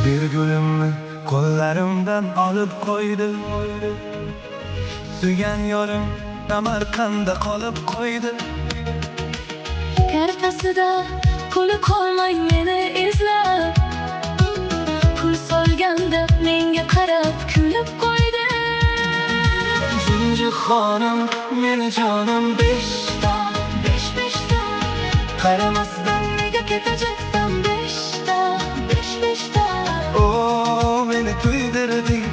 Bir gülümü kollarımdan alıp koydu. Sügen yorum damarkanda kalıp koydu. Kertasida puli qolmay meni izlab, pul solganda menga qarab kulib qo'ydi. Üçüncü hanım meni canım beşta, Besh-beshta qaramasdan nega ketajaksan beshta, besh-beshta. o beni kuydirding,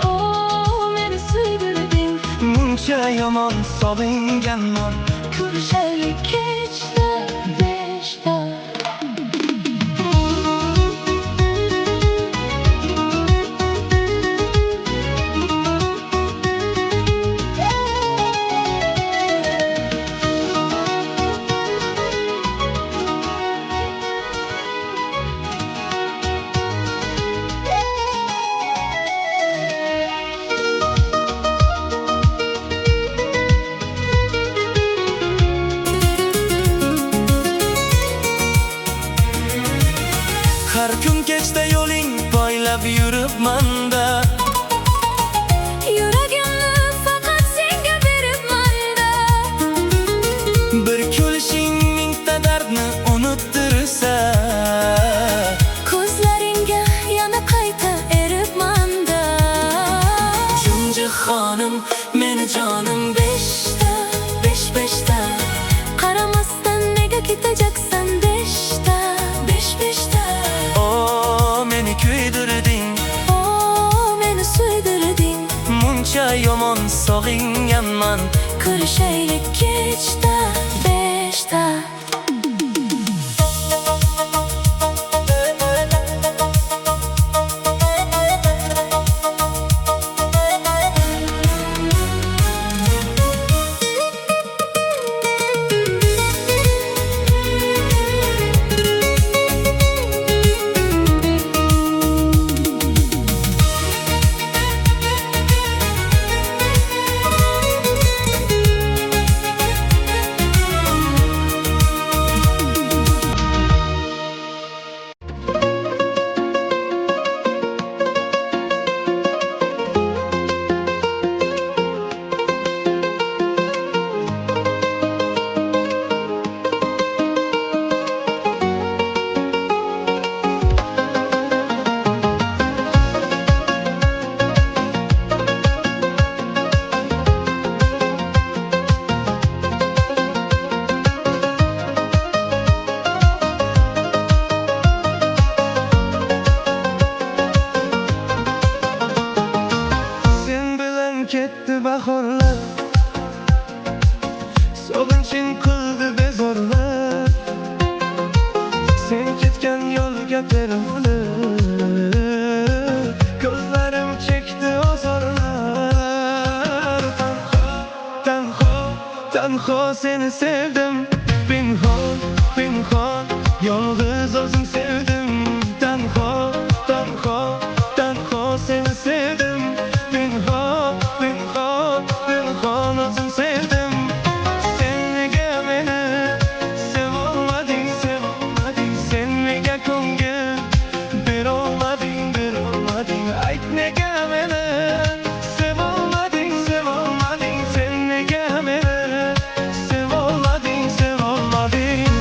O meni suydirding, muncha yomon solinganman. ko'rishaylik kechda beshta. Har kun kechda yo'ling poylab yuribman-da. Yuragimni faqat senga beribman-da. Bir ko'rishing mingta dardni unuttirsa, Ko'zlaringga yana qayta eribman-da. Uchinchi xonim meni jonim beshta, besh-beshta. Qaramasdan nega ketajaksan beshta, besh-beshta. O meni kuydirding, O meni suydirding, muncha yomon sog'inganman. ko'rishaylik kechda beshta. Sen bilan ketdi bahorlar, sog'inching qildi bezorlar. Sen ketgan yo'lga berilib, ko'zlarim chekdi ozorlar. Tanho, tanho seni sevdim, pinhon, pinhon, yolg'iz o'zim sevdim. Tanho, tanho, tanho seni sevdim, pinhon, pinhon, pinhon o'zim sevdim. Sen nega meni sevolmading, sevolmading, sen nega ko'ngil berolmading, berolmading. Ayt nega meni sevolmading, sevolmading, sen nega meni sevolmading, sevolmading.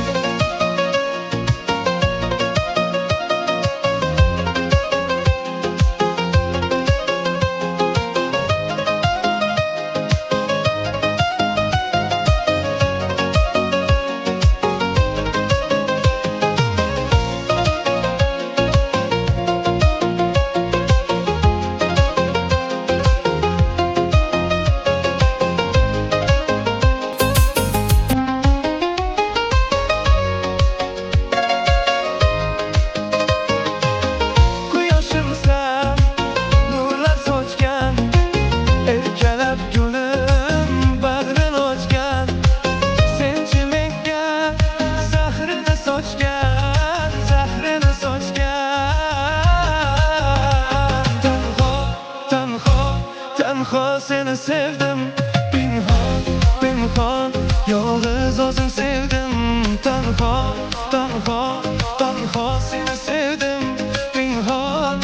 Quyoshimsan, nurlar sochgan, erkalab gulim bag'rin ochgan. Senchi menga zahrini sochgan, zahrini sochgan. Tanho, tanho, tanho seni sevdim, pinhon, pinhon, yolg'iz o'zim sevdim. Tanho, tanho, tanho seni sevdim, pinhon,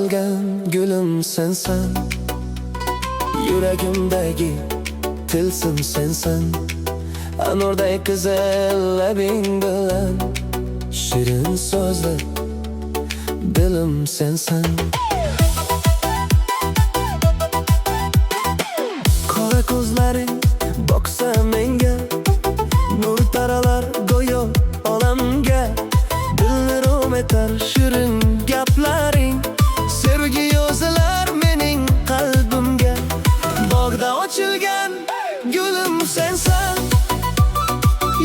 açılgan gülüm sensen, yüreğimdeki tilsim sensen. Anurday güzel labing bilen shirin so'zli dilim sensen. Qora ko'zlaring boqsa menga, nur taralar go'yo olamga. Dillarim etar shirin gaplaring, sevgi yozilar mening qalbimga. Bog'da ochilgan gulim sensan,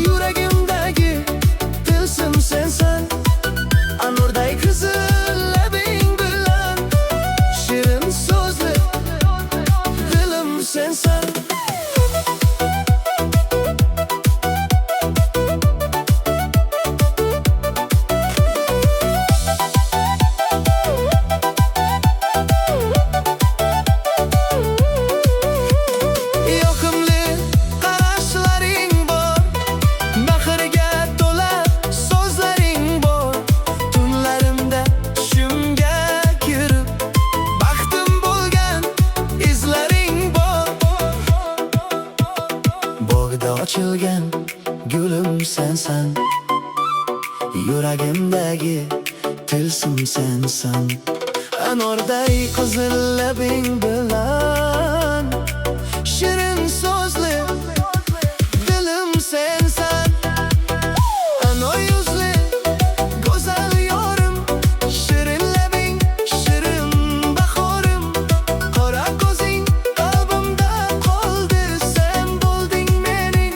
yüreğimdeki tilsim sensan. Anurday qizil labing bilan shirin so'zli dilim sensan. Açılgan gülüm sensen, yüreğimdeki tilsim sensen. Anorday qizil labing bilan shirin so'zli dilim sensan. Anor yuzli go'zal yorim, shirin labing shirin bahorim. Qora ko'zing qalbimda qoldi, sen bo'lding mening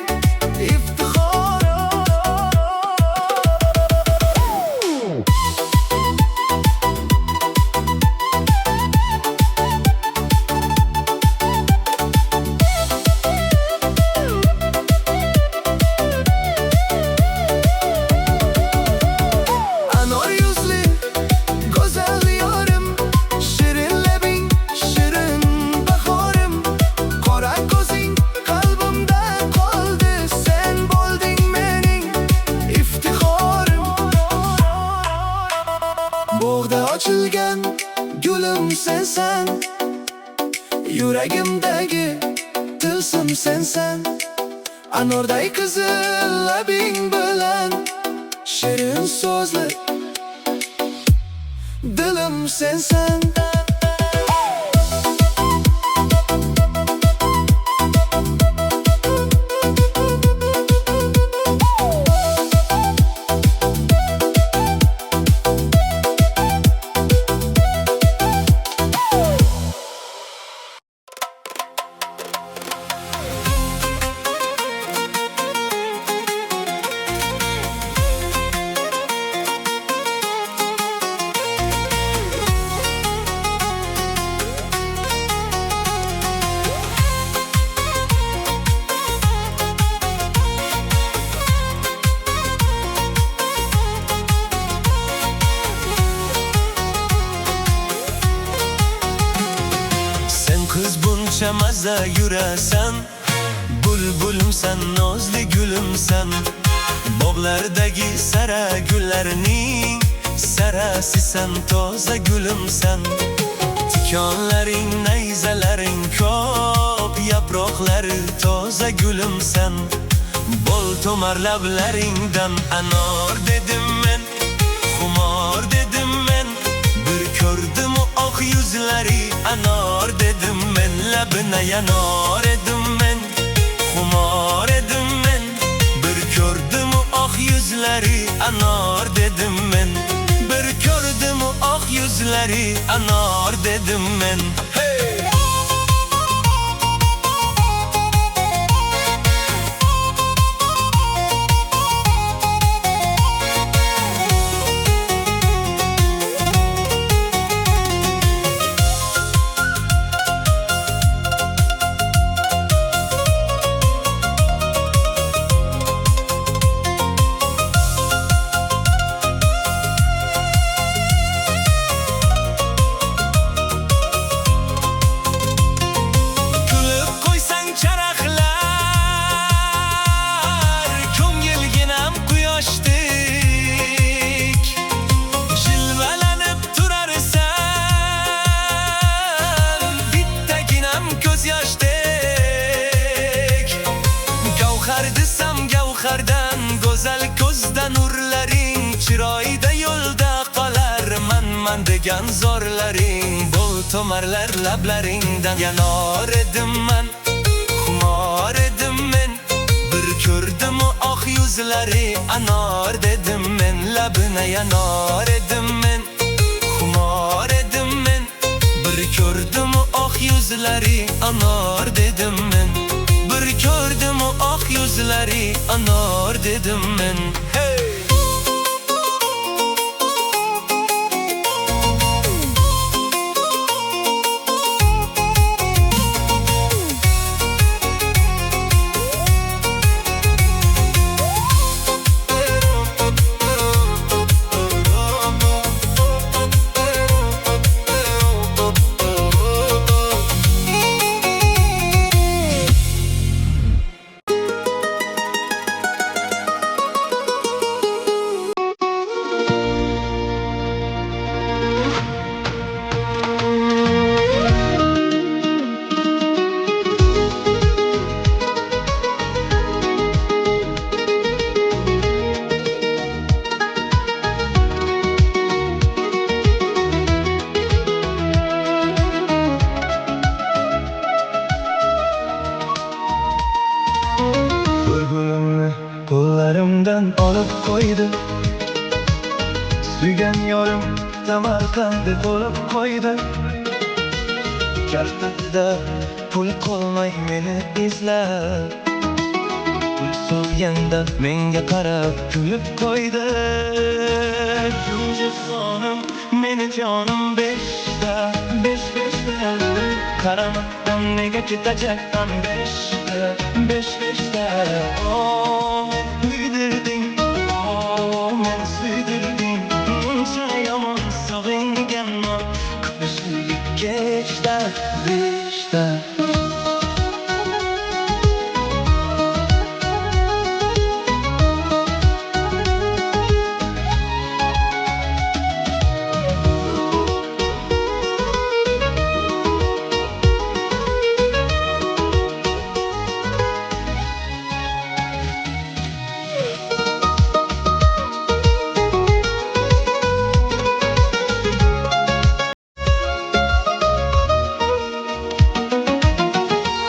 iftixorim. Anor yuzli go'zal yorim, shirin labing shirin bahorim. Qora ko'zing qalbimda qoldi, sen bo'lding mening iftixorim. Bog'da ochilgan gulim sensan, yüreğimdeki tilsim sensan. Anorday qizil labing bilan shirin so'zli dilim sensan. Kız buncha maza yurasan, bulbulumsan, nozli gülümsan. Bog'lardagi sara gullarning sarasisan, toza gulümsan. Tikonlaring, nayzalaring ko'p, yaproqlari toza gulümsan. Bol tomar lablaringdan anor dedim men, xumor dedim men. Bir ko'rdim oq yuzlari, anor dedim men. Labina yanor edim men, xumor edim men. Bir ko'rdim oq yuzlari, anor dedim men. Bir ko'rdim oq yuzlari, anor dedim men. Hey! qo'ygan zorlaring, bu tomarlar lablaringdan yanar edim men, xumor edim men. Bir ko'rdim oq yuzlari, anor dedim men, labina yanar edim men, xumor edim men. Bir ko'rdim oq yuzlari, anor dedim men. Bir ko'rdim oq yuzlari, anor dedim men. Hey! Bülbülümü kollarımdan alıp koydu. Sügen yorum damarkandı bulup koydu. Kartında pul kolmay meni izler. Pul soğuyanda menga karab gülüp koydu. Cümce sonum meni canım beşte, beşte. Karamaktan nege çıtacaktan beşte, beşte. Oh, büyüdürdün, oh, beni süydürdün. Bunca yaman sevingen o, kızı geçte, beşte.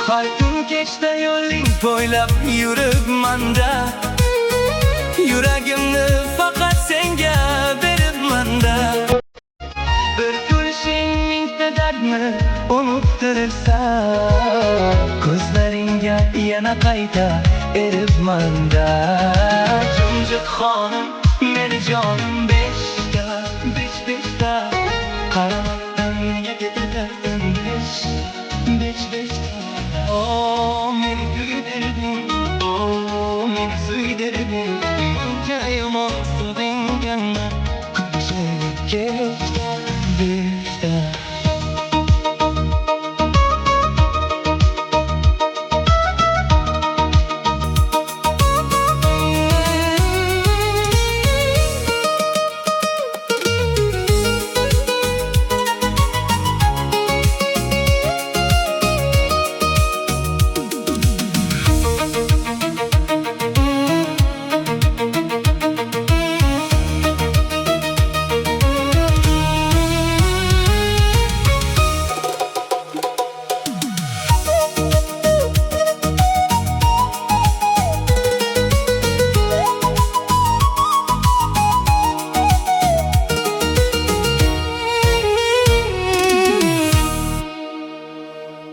Kalbim geçti yo'ling bo'ylab yurib manda, yuragimni faqat senga beribmanda. Bir ko'rishing mingta dardni unuttirsa, ko'zlaringga yana qayta eribmanda. Jimjit xonim, meni jonim